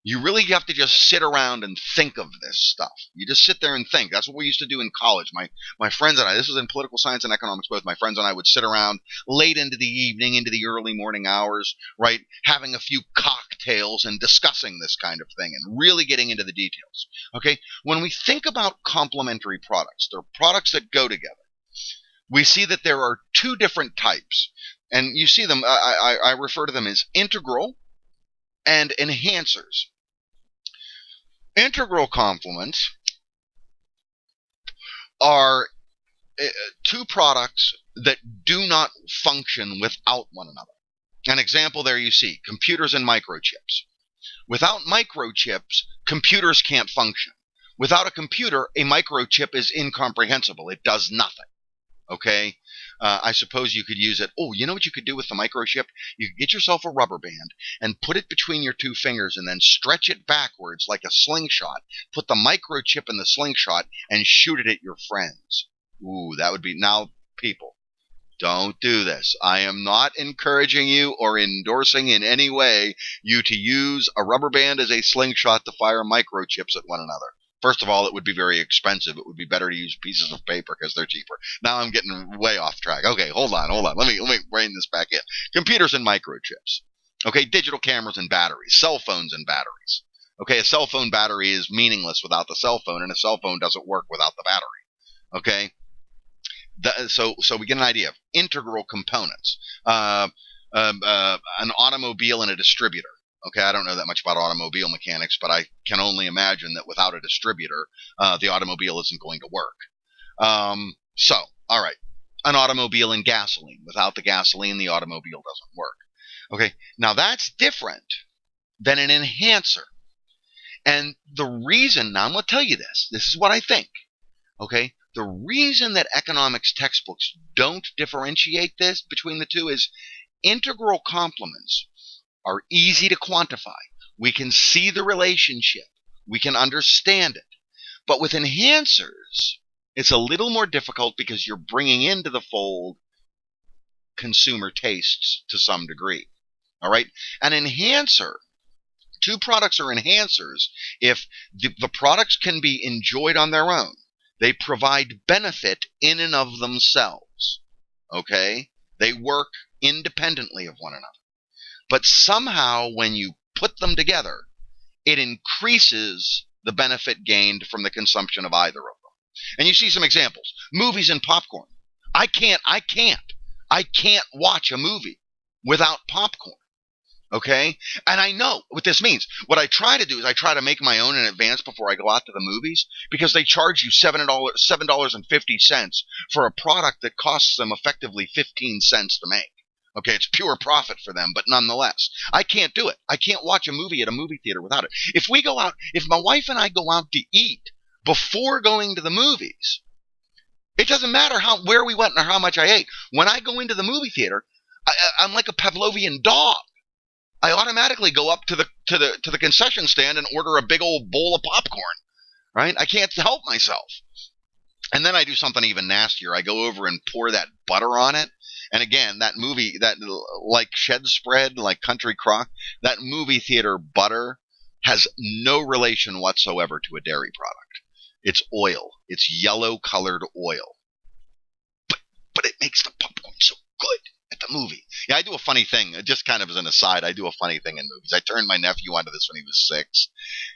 You really have to just sit around and think of this stuff. You just sit there and think. That's what we used to do in college. My friends and I, this was in political science and economics both, my friends and I would sit around late into the evening, into the early morning hours, right, having a few cocktails and discussing this kind of thing and really getting into the details. Okay? When we think about complementary products, they're products that go together. We see that there are two different types. And you see them, I refer to them as integral and enhancers. Integral complements are two products that do not function without one another. An example there you see, computers and microchips. Without microchips, computers can't function. Without a computer, a microchip is incomprehensible. It does nothing. Okay? I suppose you could use it. Oh, you know what you could do with the microchip? You could get yourself a rubber band and put it between your two fingers and then stretch it backwards like a slingshot. Put the microchip in the slingshot and shoot it at your friends. Ooh, that would be... Now, people, don't do this. I am not encouraging you or endorsing in any way you to use a rubber band as a slingshot to fire microchips at one another. First of all, it would be very expensive. It would be better to use pieces of paper because they're cheaper. Now I'm getting way off track. Okay, hold on. Let me rein this back in. Computers and microchips. Okay, digital cameras and batteries. Cell phones and batteries. Okay, a cell phone battery is meaningless without the cell phone, and a cell phone doesn't work without the battery. Okay? So we get an idea of integral components. An automobile and a distributor. Okay, I don't know that much about automobile mechanics, but I can only imagine that without a distributor, the automobile isn't going to work. So, all right, an automobile and gasoline. Without the gasoline, the automobile doesn't work. Okay, now that's different than an enhancer. And the reason, now I'm going to tell you this is what I think. Okay, the reason that economics textbooks don't differentiate this between the two is integral complements are easy to quantify. We can see the relationship. We can understand it. But with enhancers, it's a little more difficult because you're bringing into the fold consumer tastes to some degree. All right? An enhancer two products are enhancers, if the products can be enjoyed on their own, they provide benefit in and of themselves. Okay? They work independently of one another. But somehow when you put them together, it increases the benefit gained from the consumption of either of them. And you see some examples. Movies and popcorn. I can't watch a movie without popcorn. Okay? And I know what this means. What I try to do is I try to make my own in advance before I go out to the movies, because they charge you $7.50 for a product that costs them effectively 15 cents to make. Okay, it's pure profit for them, but nonetheless, I can't do it. I can't watch a movie at a movie theater without it. If my wife and I go out to eat before going to the movies, it doesn't matter where we went or how much I ate. When I go into the movie theater, I'm like a Pavlovian dog. I automatically go up to the concession stand and order a big old bowl of popcorn. Right? I can't help myself. And then I do something even nastier. I go over and pour that butter on it. And again, that movie, that like shed spread, like Country Crock, that movie theater butter has no relation whatsoever to a dairy product. It's oil. It's yellow colored oil. But it makes the popcorn so good at the movie. Yeah, I do a funny thing, just kind of as an aside. I do a funny thing in movies. I turned my nephew onto this when he was 6.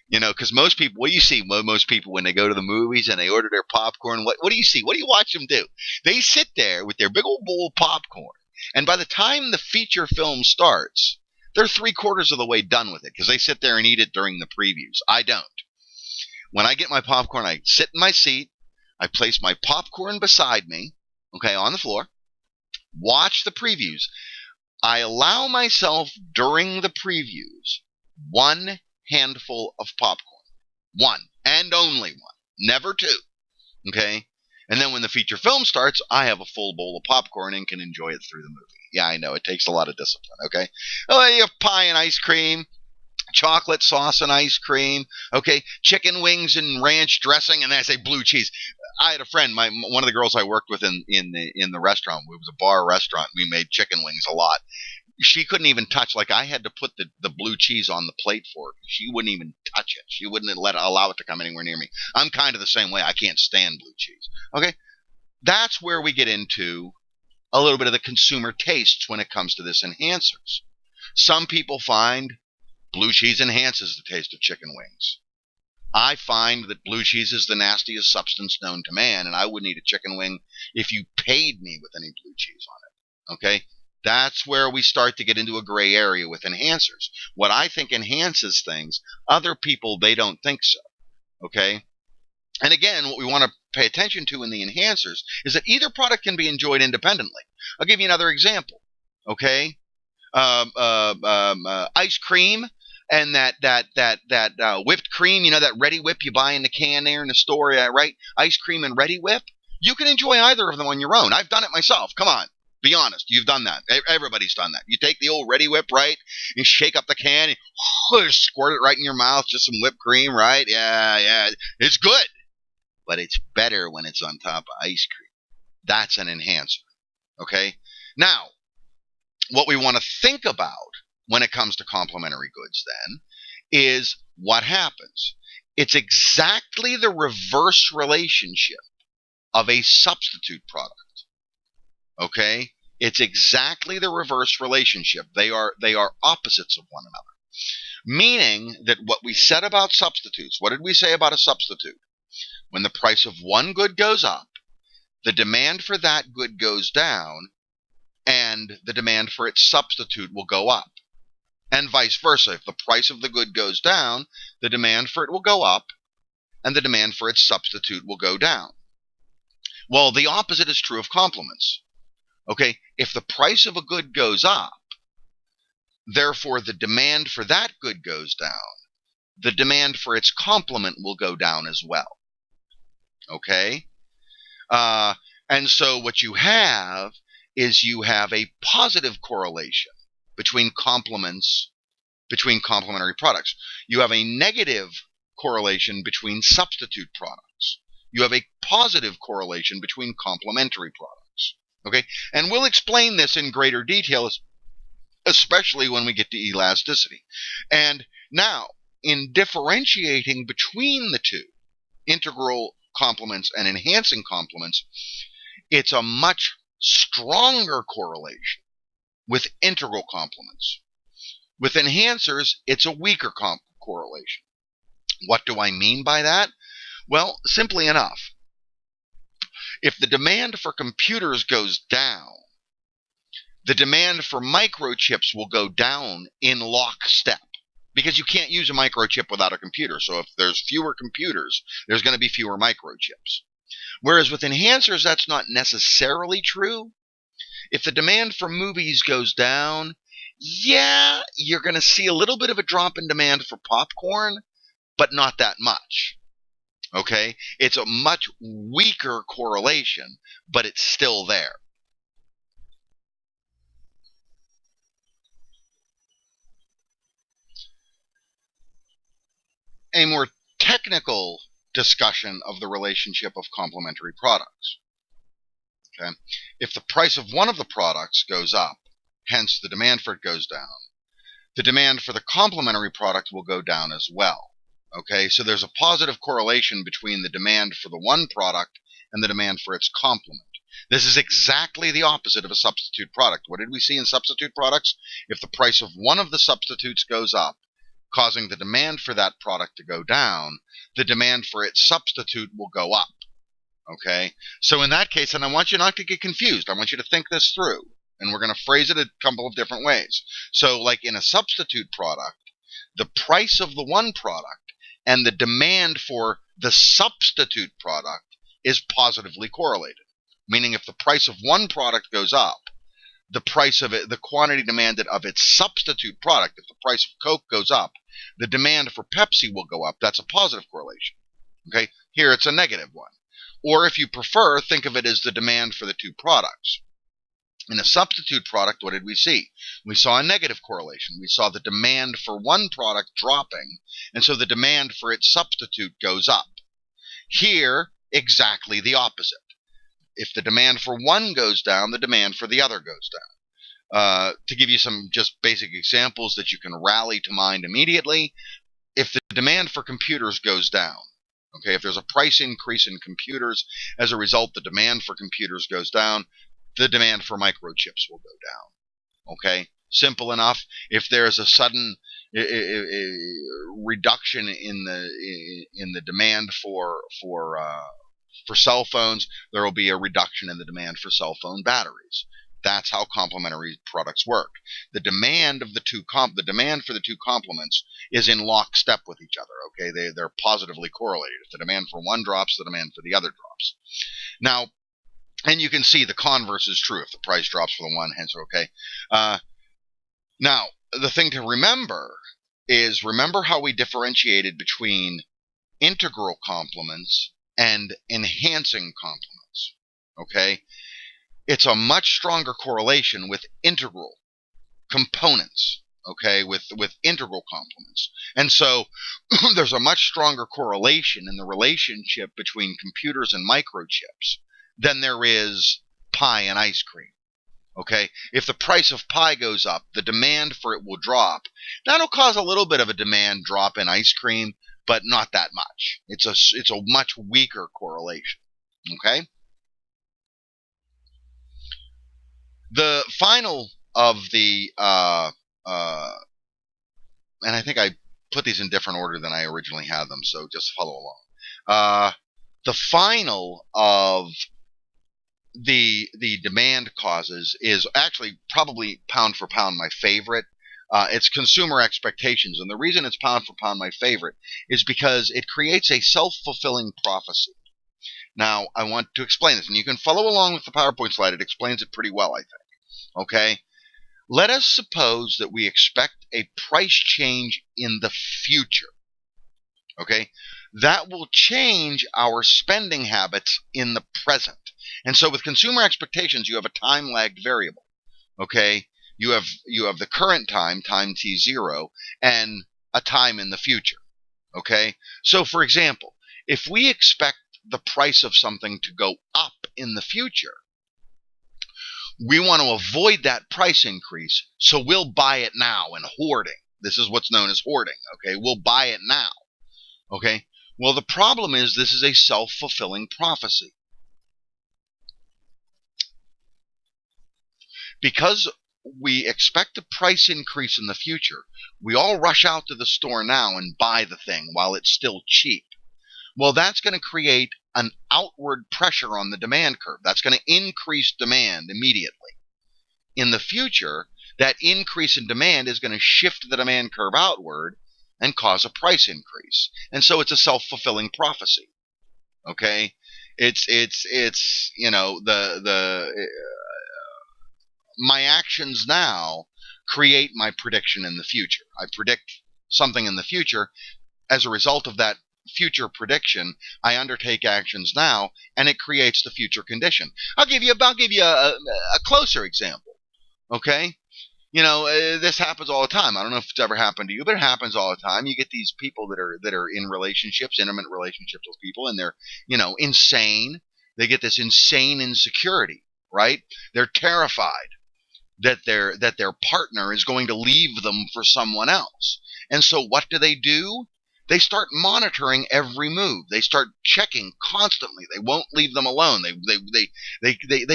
You know, because most people, what do you see? Most people, when they go to the movies and they order their popcorn, what do you see? What do you watch them do? They sit there with their big old bowl of popcorn, and by the time the feature film starts, they're 3/4 of the way done with it, because they sit there and eat it during the previews. I don't. When I get my popcorn, I sit in my seat, I place my popcorn beside me, okay, on the floor, watch the previews. I allow myself during the previews 1 handful of popcorn. 1 and only 1. Never 2. Okay? And then when the feature film starts, I have a full bowl of popcorn and can enjoy it through the movie. Yeah, I know. It takes a lot of discipline. Okay? Oh, you have pie and ice cream, chocolate sauce and ice cream. Okay? Chicken wings and ranch dressing, and then I say blue cheese. I had a friend, one of the girls I worked with in the restaurant. It was a bar restaurant. We made chicken wings a lot. She couldn't even touch, like I had to put the blue cheese on the plate for her. She wouldn't even touch it. She wouldn't allow it to come anywhere near me. I'm kind of the same way. I can't stand blue cheese. Okay? That's where we get into a little bit of the consumer tastes when it comes to this enhancers. Some people find blue cheese enhances the taste of chicken wings. I find that blue cheese is the nastiest substance known to man, and I wouldn't eat a chicken wing if you paid me with any blue cheese on it. Okay? That's where we start to get into a gray area with enhancers. What I think enhances things, other people, they don't think so. Okay? And again, what we want to pay attention to in the enhancers is that either product can be enjoyed independently. I'll give you another example. Okay? Ice cream and that whipped cream, you know, that Ready Whip you buy in the can there in the store, right? Ice cream and Ready Whip. You can enjoy either of them on your own. I've done it myself. Come on. Be honest. You've done that. Everybody's done that. You take the old Ready Whip, right? You shake up the can, and squirt it right in your mouth. Just some whipped cream, right? Yeah. It's good. But it's better when it's on top of ice cream. That's an enhancer. Okay? Now, what we want to think about when it comes to complementary goods then is what happens. It's exactly the reverse relationship of a substitute product. Okay? It's exactly the reverse relationship. They are opposites of one another. Meaning that what we said about substitutes, what did we say about a substitute? When the price of one good goes up, the demand for that good goes down, and the demand for its substitute will go up. And vice versa. If the price of the good goes down, the demand for it will go up, and the demand for its substitute will go down. Well, the opposite is true of complements. Okay, if the price of a good goes up, therefore the demand for that good goes down, the demand for its complement will go down as well. Okay? And so what you have is you have a positive correlation between complements, between complementary products. You have a negative correlation between substitute products. You have a positive correlation between complementary products. Okay? And we'll explain this in greater detail, especially when we get to elasticity. And Now, in differentiating between the two, integral complements and enhancing complements, it's a much stronger correlation with integral complements. With enhancers, it's a weaker correlation. What do I mean by that? Well, simply enough, if the demand for computers goes down, the demand for microchips will go down in lockstep, because you can't use a microchip without a computer. So if there's fewer computers, there's going to be fewer microchips. Whereas with enhancers, that's not necessarily true. If the demand for movies goes down, yeah, you're going to see a little bit of a drop in demand for popcorn, but not that much. Okay? It's a much weaker correlation, but it's still there. A more technical discussion of the relationship of complementary products. Okay? If the price of one of the products goes up, hence the demand for it goes down, the demand for the complementary product will go down as well. Okay, so there's a positive correlation between the demand for the one product and the demand for its complement. This is exactly the opposite of a substitute product. What did we see in substitute products? If the price of one of the substitutes goes up, causing the demand for that product to go down, the demand for its substitute will go up. Okay, so in that case, and I want you not to get confused, I want you to think this through, and we're going to phrase it a couple of different ways. So like in a substitute product, the price of the one product and the demand for the substitute product is positively correlated. Meaning if the price of one product goes up, the price of it, the quantity demanded of its substitute product, if the price of Coke goes up, the demand for Pepsi will go up. That's a positive correlation. Okay, here it's a negative one. Or if you prefer, think of it as the demand for the two products. In a substitute product, what did we see? We saw a negative correlation. We saw the demand for one product dropping, and so the demand for its substitute goes up. Here, exactly the opposite. If the demand for one goes down, the demand for the other goes down. To give you some just basic examples that you can rally to mind immediately, if the demand for computers goes down, okay, if there's a price increase in computers, as a result, the demand for computers goes down, the demand for microchips will go down. Okay, simple enough. If there's a sudden reduction in the demand for cell phones, there will be a reduction in the demand for cell phone batteries. That's how complementary products work. The demand of the demand for the two complements is in lockstep with each other. Okay, they're positively correlated. If the demand for one drops, the demand for the other drops. Now, and you can see the converse is true. If the price drops for the one, hence okay. Now, the thing to remember is, remember how we differentiated between integral complements and enhancing complements. Okay? It's a much stronger correlation with integral components. Okay, with integral complements. And so there's a much stronger correlation in the relationship between computers and microchips than there is pie and ice cream. Okay, if the price of pie goes up, the demand for it will drop. That'll cause a little bit of a demand drop in ice cream, but not that much. It's a much weaker correlation. Okay? The final of the and I think I put these in different order than I originally had them, so just follow along. The final of the demand causes is actually probably pound for pound my favorite. It's consumer expectations, and the reason it's pound for pound my favorite is because it creates a self-fulfilling prophecy. Now, I want to explain this, and you can follow along with the PowerPoint slide. It explains it pretty well, I think. Okay? Let us suppose that we expect a price change in the future. Okay? That will change our spending habits in the present. And so with consumer expectations, you have a time-lagged variable. Okay? You have the current time t0, and a time in the future. Okay? So for example, if we expect the price of something to go up in the future, we want to avoid that price increase, so we'll buy it now and hoarding. This is what's known as hoarding. Okay, we'll buy it now. Okay, well, the problem is this is a self-fulfilling prophecy. Because we expect a price increase in the future, we all rush out to the store now and buy the thing while it's still cheap. Well, that's going to create an outward pressure on the demand curve. That's going to increase demand immediately. In the future, that increase in demand is going to shift the demand curve outward and cause a price increase. And so it's a self-fulfilling prophecy. Okay? It's you know, my actions now create my prediction in the future. I predict something in the future. As a result of that future prediction, I undertake actions now, and it creates the future condition. I'll give you a closer example. Okay, you know, this happens all the time. I don't know if it's ever happened to you, but it happens all the time. You get these people that are in relationships, intimate relationships with people, and they're, you know, insane. They get this insane insecurity, right? They're terrified that their partner is going to leave them for someone else. And so what do? They start monitoring every move. They start checking constantly. They won't leave them alone. They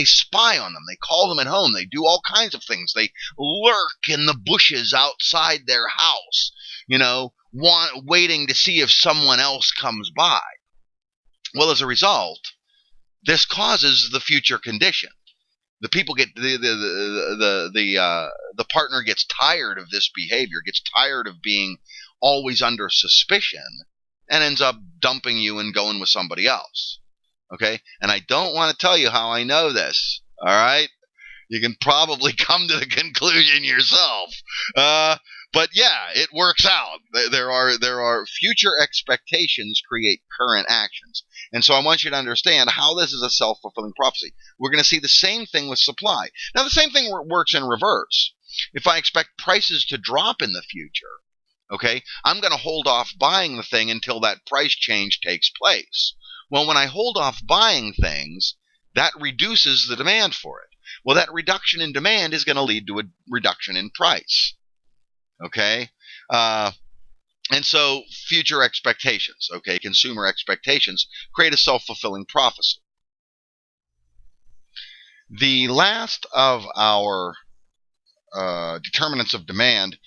spy on them. They call them at home. They do all kinds of things. They lurk in the bushes outside their house, you know, waiting to see if someone else comes by. Well, as a result, this causes the future condition. The people get the partner gets tired of this behavior, gets tired of being always under suspicion, and ends up dumping you and going with somebody else. Okay? And I don't want to tell you how I know this. All right? You can probably come to the conclusion yourself. But yeah, it works out. There are future expectations create current actions. And so I want you to understand how this is a self-fulfilling prophecy. We're going to see the same thing with supply. Now, the same thing works in reverse. If I expect prices to drop in the future, okay, I'm going to hold off buying the thing until that price change takes place. Well, when I hold off buying things, that reduces the demand for it. Well, that reduction in demand is going to lead to a reduction in price. Okay? And so future expectations, okay, consumer expectations, create a self-fulfilling prophecy. The last of our determinants of demand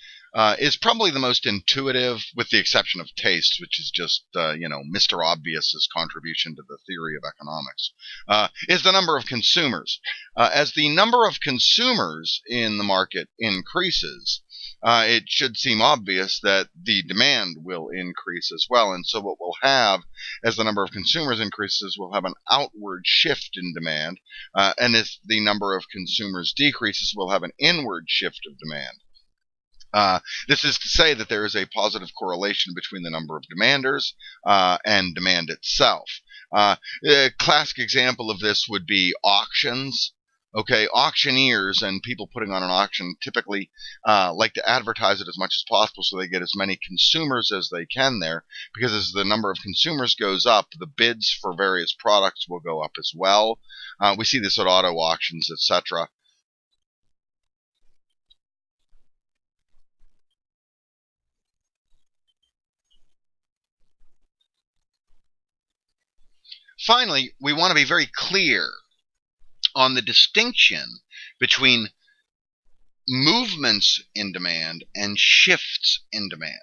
is probably the most intuitive, with the exception of taste, which is just, you know, Mr. Obvious's contribution to the theory of economics, is the number of consumers. As the number of consumers in the market increases, it should seem obvious that the demand will increase as well. And so what we'll have, as the number of consumers increases, we'll have an outward shift in demand. And as the number of consumers decreases, we'll have an inward shift of demand. This is to say that there is a positive correlation between the number of demanders and demand itself. A classic example of this would be auctions. Okay, auctioneers and people putting on an auction typically like to advertise it as much as possible so they get as many consumers as they can there, because as the number of consumers goes up, the bids for various products will go up as well. We see this at auto auctions, etc. Finally, we want to be very clear on the distinction between movements in demand and shifts in demand.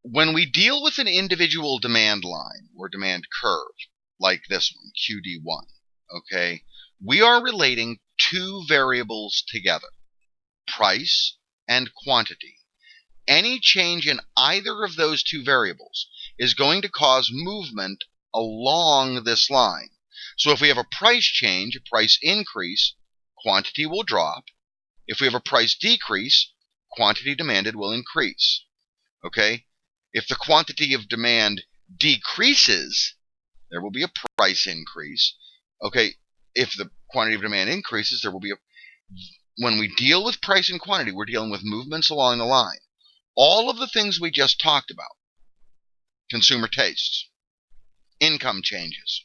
When we deal with an individual demand line or demand curve, like this one, QD1, okay, we are relating two variables together, price and quantity. Any change in either of those two variables is going to cause movement along this line. So if we have a price change, a price increase, quantity will drop. If we have a price decrease, quantity demanded will increase. Okay? If the quantity of demand decreases, there will be a price increase. Okay? If the quantity of demand increases, there will be a... When we deal with price and quantity, we're dealing with movements along the line. All of the things we just talked about, consumer tastes, income changes,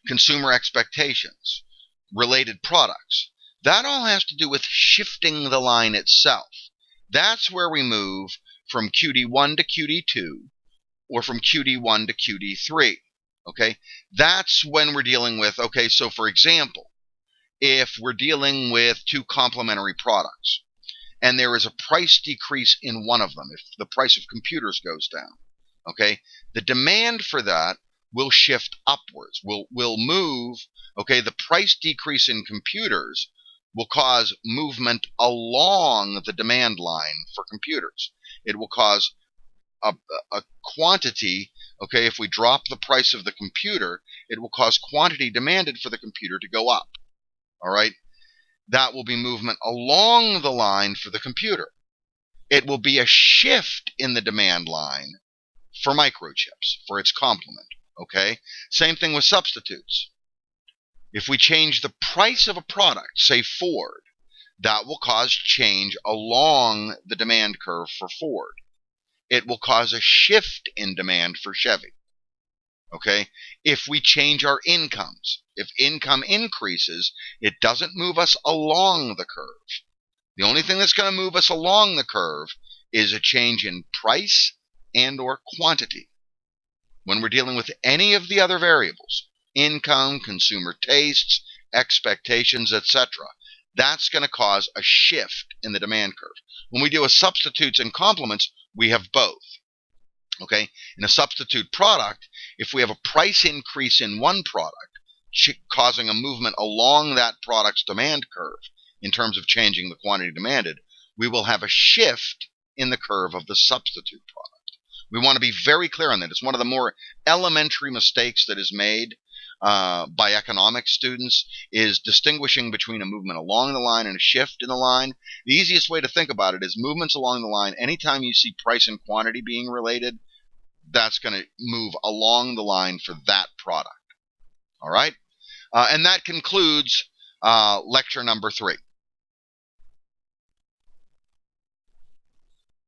consumer expectations, related products, that all has to do with shifting the line itself. That's where we move from QD1 to QD2, or from QD1 to QD3. Okay, that's when we're dealing with, okay, so for example, if we're dealing with two complementary products, and there is a price decrease in one of them, if the price of computers goes down, okay, the demand for that will shift upwards, will move, okay, the price decrease in computers will cause movement along the demand line for computers. It will cause a quantity, okay, if we drop the price of the computer, it will cause quantity demanded for the computer to go up, all right? That will be movement along the line for the computer. It will be a shift in the demand line for microchips, for its complement, okay? Same thing with substitutes. If we change the price of a product, say Ford, that will cause change along the demand curve for Ford. It will cause a shift in demand for Chevy. Okay? If we change our incomes, if income increases, it doesn't move us along the curve. The only thing that's going to move us along the curve is a change in price and or quantity. When we're dealing with any of the other variables, income, consumer tastes, expectations, etc., that's going to cause a shift in the demand curve. When we deal with substitutes and complements, we have both. Okay, in a substitute product, if we have a price increase in one product, causing a movement along that product's demand curve in terms of changing the quantity demanded, we will have a shift in the curve of the substitute product. We want to be very clear on that. It's one of the more elementary mistakes that is made by economics students, is distinguishing between a movement along the line and a shift in the line. The easiest way to think about it is movements along the line. Anytime you see price and quantity being related, that's going to move along the line for that product. All right? And that concludes lecture number 3.